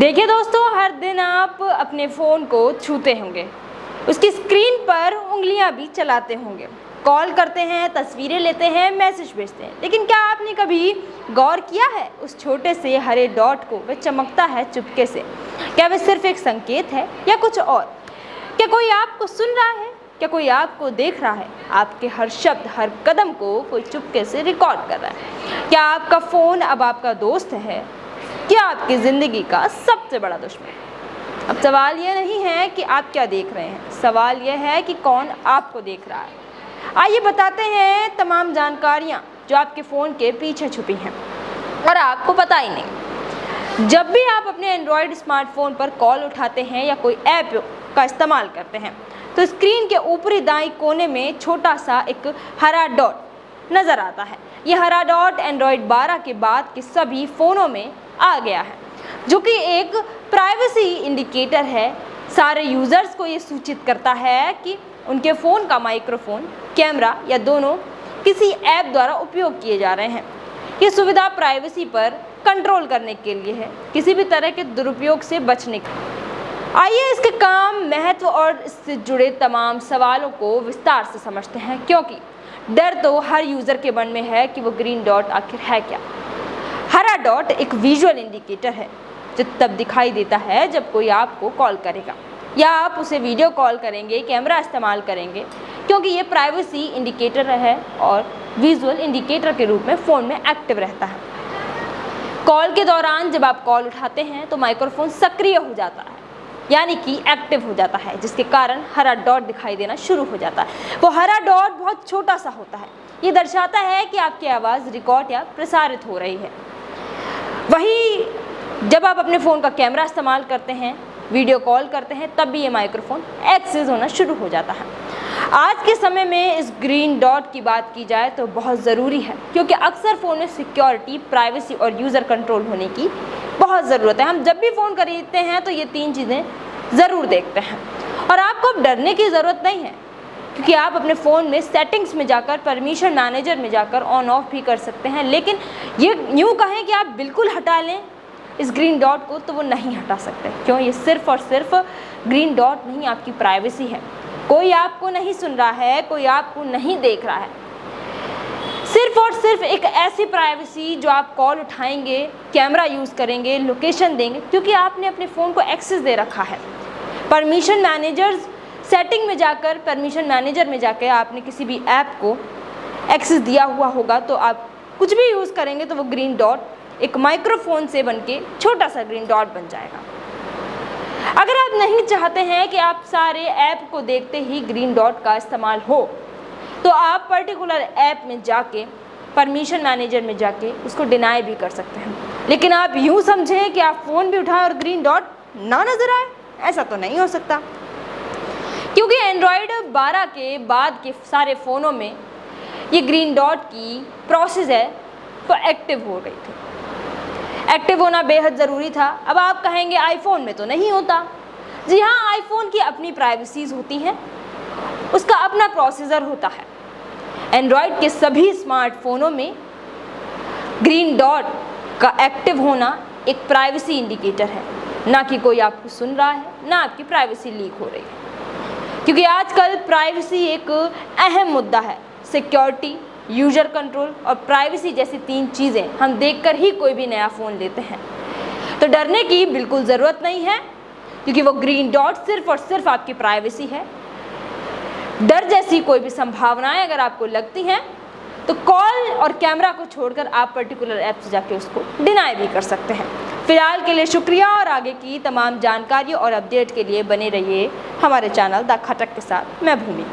देखिए दोस्तों, हर दिन आप अपने फ़ोन को छूते होंगे, उसकी स्क्रीन पर उंगलियां भी चलाते होंगे, कॉल करते हैं, तस्वीरें लेते हैं, मैसेज भेजते हैं। लेकिन क्या आपने कभी गौर किया है उस छोटे से हरे डॉट को? वह चमकता है चुपके से। क्या वह सिर्फ एक संकेत है या कुछ और? क्या कोई आपको सुन रहा है? क्या कोई आपको देख रहा है? आपके हर शब्द, हर कदम को कोई चुपके से रिकॉर्ड कर रहा है। क्या आपका फ़ोन अब आपका दोस्त है, क्या आपकी ज़िंदगी का सबसे बड़ा दुश्मन? अब सवाल यह नहीं है कि आप क्या देख रहे हैं, सवाल यह है कि कौन आपको देख रहा है। आइए बताते हैं तमाम जानकारियाँ जो आपके फ़ोन के पीछे छुपी हैं और आपको पता ही नहीं। जब भी आप अपने एंड्रॉयड स्मार्टफोन पर कॉल उठाते हैं या कोई ऐप का इस्तेमाल करते हैं, तो स्क्रीन के ऊपरी दाईं कोने में छोटा सा एक हरा डॉट नज़र आता है। यह हरा डॉट एंड्रॉयड 12 के बाद के सभी फ़ोनों में आ गया है, जो कि एक प्राइवेसी इंडिकेटर है। सारे यूज़र्स को ये सूचित करता है कि उनके फ़ोन का माइक्रोफोन, कैमरा या दोनों किसी ऐप द्वारा उपयोग किए जा रहे हैं। ये सुविधा प्राइवेसी पर कंट्रोल करने के लिए है, किसी भी तरह के दुरुपयोग से बचने के। आइए इसके काम, महत्व और इससे जुड़े तमाम सवालों को विस्तार से समझते हैं, क्योंकि डर तो हर यूज़र के मन में है कि वो ग्रीन डॉट आखिर है क्या। हरा डॉट एक विजुअल इंडिकेटर है जो तब दिखाई देता है जब कोई आपको कॉल करेगा या आप उसे वीडियो कॉल करेंगे, कैमरा इस्तेमाल करेंगे, क्योंकि ये प्राइवेसी इंडिकेटर है और विजुअल इंडिकेटर के रूप में फ़ोन में एक्टिव रहता है। कॉल के दौरान जब आप कॉल उठाते हैं तो माइक्रोफोन सक्रिय हो जाता है, यानी कि एक्टिव हो जाता है, जिसके कारण हरा डॉट दिखाई देना शुरू हो जाता है। वो हरा डॉट बहुत छोटा सा होता है। ये दर्शाता है कि आपकी आवाज़ रिकॉर्ड या प्रसारित हो रही है। वही जब आप अपने फ़ोन का कैमरा इस्तेमाल करते हैं, वीडियो कॉल करते हैं, तब भी ये माइक्रोफोन एक्सेस होना शुरू हो जाता है। आज के समय में इस ग्रीन डॉट की बात की जाए तो बहुत ज़रूरी है, क्योंकि अक्सर फ़ोन में सिक्योरिटी, प्राइवेसी और यूज़र कंट्रोल होने की बहुत ज़रूरत है। हम जब भी फ़ोन खरीदते हैं तो ये 3 चीज़ें ज़रूर देखते हैं। और आपको अब डरने की ज़रूरत नहीं है, क्योंकि आप अपने फ़ोन में सेटिंग्स में जाकर, परमिशन मैनेजर में जाकर ऑन ऑफ भी कर सकते हैं। लेकिन ये यूँ कहें कि आप बिल्कुल हटा लें इस ग्रीन डॉट को, तो वो नहीं हटा सकते। क्यों? ये सिर्फ़ और सिर्फ ग्रीन डॉट नहीं, आपकी प्राइवेसी है। कोई आपको नहीं सुन रहा है, कोई आपको नहीं देख रहा है। सिर्फ और सिर्फ एक ऐसी प्राइवेसी जो आप कॉल उठाएंगे, कैमरा यूज़ करेंगे, लोकेशन देंगे, क्योंकि आपने अपने फ़ोन को एक्सेस दे रखा है। परमिशन मैनेजर्स सेटिंग में जाकर, परमिशन मैनेजर में जाकर आपने किसी भी ऐप को एक्सेस दिया हुआ होगा, तो आप कुछ भी यूज़ करेंगे तो वो ग्रीन डॉट एक माइक्रोफोन से बनके छोटा सा ग्रीन डॉट बन जाएगा। अगर आप नहीं चाहते हैं कि आप सारे ऐप को देखते ही ग्रीन डॉट का इस्तेमाल हो, तो आप पर्टिकुलर ऐप में जाके, परमिशन मैनेजर में जाके उसको डिनाई भी कर सकते हैं। लेकिन आप यूँ समझें कि आप फ़ोन भी उठाएं और ग्रीन डॉट ना नज़र आए, ऐसा तो नहीं हो सकता, क्योंकि एंड्रॉयड 12 के बाद के सारे फ़ोनों में ये ग्रीन डॉट की प्रोसेस है तो एक्टिव हो गई थी। एक्टिव होना बेहद ज़रूरी था। अब आप कहेंगे आईफोन में तो नहीं होता। जी हाँ, आईफोन की अपनी प्राइवेसीज़ होती हैं, उसका अपना प्रोसेसर होता है। एंड्रॉयड के सभी स्मार्टफोनों में ग्रीन डॉट का एक्टिव होना एक प्राइवेसी इंडिकेटर है, ना कि कोई आपको सुन रहा है, ना आपकी प्राइवेसी लीक हो रही है। क्योंकि आजकल प्राइवेसी एक अहम मुद्दा है। सिक्योरिटी, यूज़र कंट्रोल और प्राइवेसी जैसी 3 चीज़ें हम देखकर ही कोई भी नया फ़ोन लेते हैं। तो डरने की बिल्कुल ज़रूरत नहीं है, क्योंकि वो ग्रीन डॉट सिर्फ और सिर्फ आपकी प्राइवेसी है। डर जैसी कोई भी संभावनाएं अगर आपको लगती हैं, तो कॉल और कैमरा को छोड़कर आप पर्टिकुलर ऐप से जाके उसको डिनाई भी कर सकते हैं। फिलहाल के लिए शुक्रिया, और आगे की तमाम जानकारी और अपडेट के लिए बने रहिए हमारे चैनल द खटक के साथ। मैं भूमि।